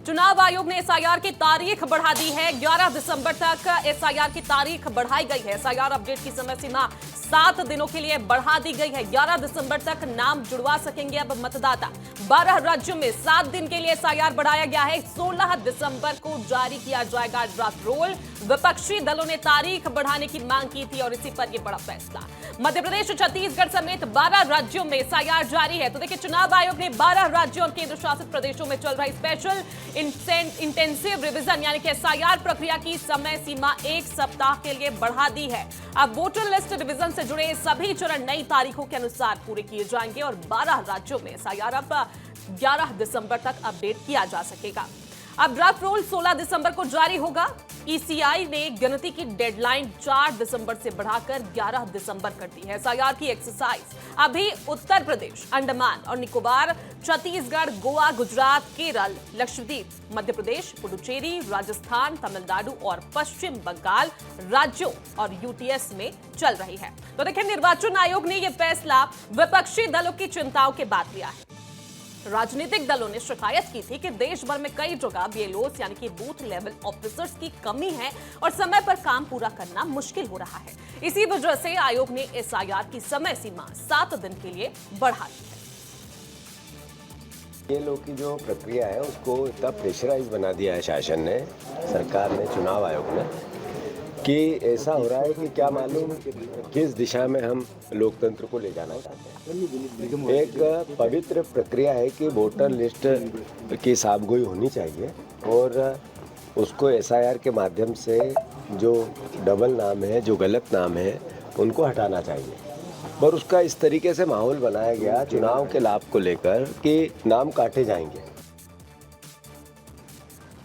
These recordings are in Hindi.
चुनाव आयोग ने एसआईआर की तारीख बढ़ा दी है। 11 दिसंबर तक एसआईआर की तारीख बढ़ाई गई है। एसआईआर अपडेट की समय सीमा 7 दिनों के लिए बढ़ा दी गई है। 11 दिसंबर तक नाम जुड़वा सकेंगे अब मतदाता। 12 राज्यों में 7 दिन के लिए एसआईआर बढ़ाया गया है। 16 दिसंबर को जारी किया जाएगा ड्राफ्ट रोल। विपक्षी दलों ने तारीख बढ़ाने की मांग की थी और इसी पर यह बड़ा फैसला। मध्य प्रदेश, छत्तीसगढ़ समेत 12 राज्यों में एसआईआर जारी है। तो देखिए, चुनाव आयोग ने 12 राज्यों और केंद्र शासित प्रदेशों में चल रही स्पेशल इंटेंसिव रिवीजन यानी कि एसआईआर प्रक्रिया की समय सीमा 1 सप्ताह के लिए बढ़ा दी है। अब वोटर लिस्ट रिवीजन से जुड़े सभी चरण नई तारीखों के अनुसार पूरे किए जाएंगे और 12 राज्यों में एसआईआर अब 11 दिसंबर तक अपडेट किया जा सकेगा। अब ड्राफ्ट रोल 16 दिसंबर को जारी होगा। ईसीआई ने गिनती की डेडलाइन 4 दिसंबर से बढ़ाकर 11 दिसंबर कर दी है। एसआईआर की एक्सरसाइज अभी उत्तर प्रदेश, अंडमान और निकोबार, छत्तीसगढ़, गोवा, गुजरात, केरल, लक्षद्वीप, मध्य प्रदेश, पुडुचेरी, राजस्थान, तमिलनाडु और पश्चिम बंगाल राज्यों और यूटीएस में चल रही है। तो देखिए, निर्वाचन आयोग ने यह फैसला विपक्षी दलों की चिंताओं के बाद लिया है। राजनीतिक दलों ने शिकायत की थी कि देश भर में कई जगह बीएलओस यानी कि बूथ लेवल ऑफिसर्स की कमी है और समय पर काम पूरा करना मुश्किल हो रहा है। इसी वजह से आयोग ने एसआईआर की समय सीमा 7 दिन के लिए बढ़ा दी है। बीएलओ की जो प्रक्रिया है उसको इतना प्रेशराइज बना दिया है शासन ने, सरकार ने, चुनाव आयोग ने, कि ऐसा हो रहा है कि क्या मालूम किस दिशा में हम लोकतंत्र को ले जाना चाहते हैं। एक पवित्र प्रक्रिया है कि वोटर लिस्ट की साफगोई होनी चाहिए और उसको एसआईआर के माध्यम से जो डबल नाम है, जो गलत नाम है, उनको हटाना चाहिए। पर उसका इस तरीके से माहौल बनाया गया चुनाव के लाभ को लेकर कि नाम काटे जाएंगे।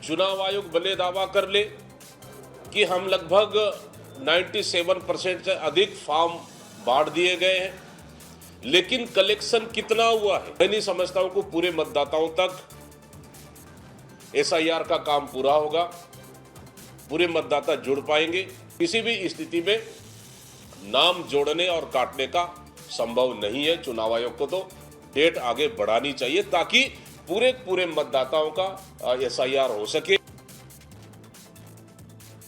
चुनाव आयोग भले दावा कर ले कि हम लगभग 97% से अधिक फॉर्म बांट दिए गए हैं, लेकिन कलेक्शन कितना हुआ है मैं नहीं समझता हूं कि पूरे मतदाताओं तक एसआईआर का काम पूरा होगा, पूरे मतदाता जुड़ पाएंगे। किसी भी स्थिति में नाम जोड़ने और काटने का संभव नहीं है। चुनाव आयोग को तो डेट आगे बढ़ानी चाहिए ताकि पूरे मतदाताओं का एसआईआर हो सके।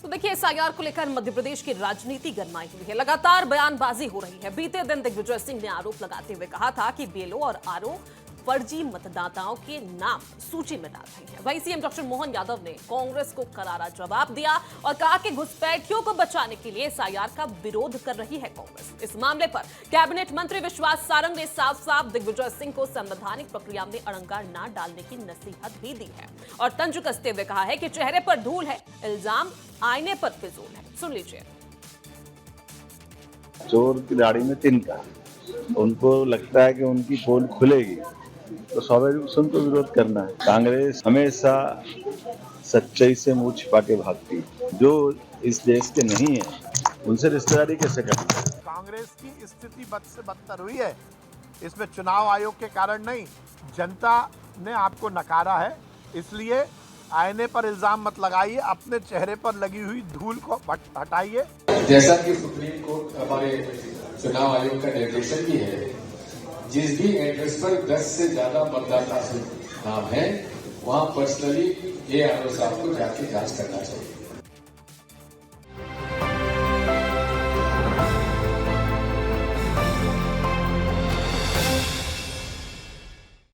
तो देखिए, एसआईआर को लेकर मध्य प्रदेश की राजनीति गरमाई हुई है। लगातार बयानबाजी हो रही है। बीते दिन दिग्विजय सिंह ने आरोप लगाते हुए कहा था कि बीएलओ और आरओ फर्जी मतदाताओं के नाम सूची में डाल रही है। वहीं सीएम डॉक्टर मोहन यादव ने कांग्रेस को करारा जवाब दिया और कहा कि घुसपैठियों को बचाने के लिए एसआईआर का विरोध कर रही है कांग्रेस। इस मामले पर कैबिनेट मंत्री विश्वास सारंग ने साफ दिग्विजय सिंह को संवैधानिक प्रक्रिया में अड़ंगा न डालने की नसीहत भी दी है और तंज कसते हुए कहा है कि चेहरे पर धूल है, इल्जाम आईने पर फिजूल है। सुन लीजिए। चोर की दाढ़ी में तिनका, उनको लगता है कि उनकी पोल खुलेगी तो स्वाभाविक से उनको विरोध करना है। कांग्रेस हमेशा सच्चाई से मुंह छिपा के भागती है। जो इस देश के नहीं है उनसे रिश्तेदारी कैसे करना है। कांग्रेस की स्थिति बद से बदतर हुई है। इसमें चुनाव आयोग के कारण नहीं, जनता ने आपको नकारा है। इसलिए आईने पर इल्जाम मत लगाइए, अपने चेहरे पर लगी हुई धूल को हटाइए। जैसा कि सुप्रीम कोर्ट हमारे चुनाव आयोग का निर्देशन भी है, जिस भी एड्रेस पर 10 से ज्यादा मतदाता नाम है वहां पर्सनली एआरओ साहब को जाके जांच करना चाहिए।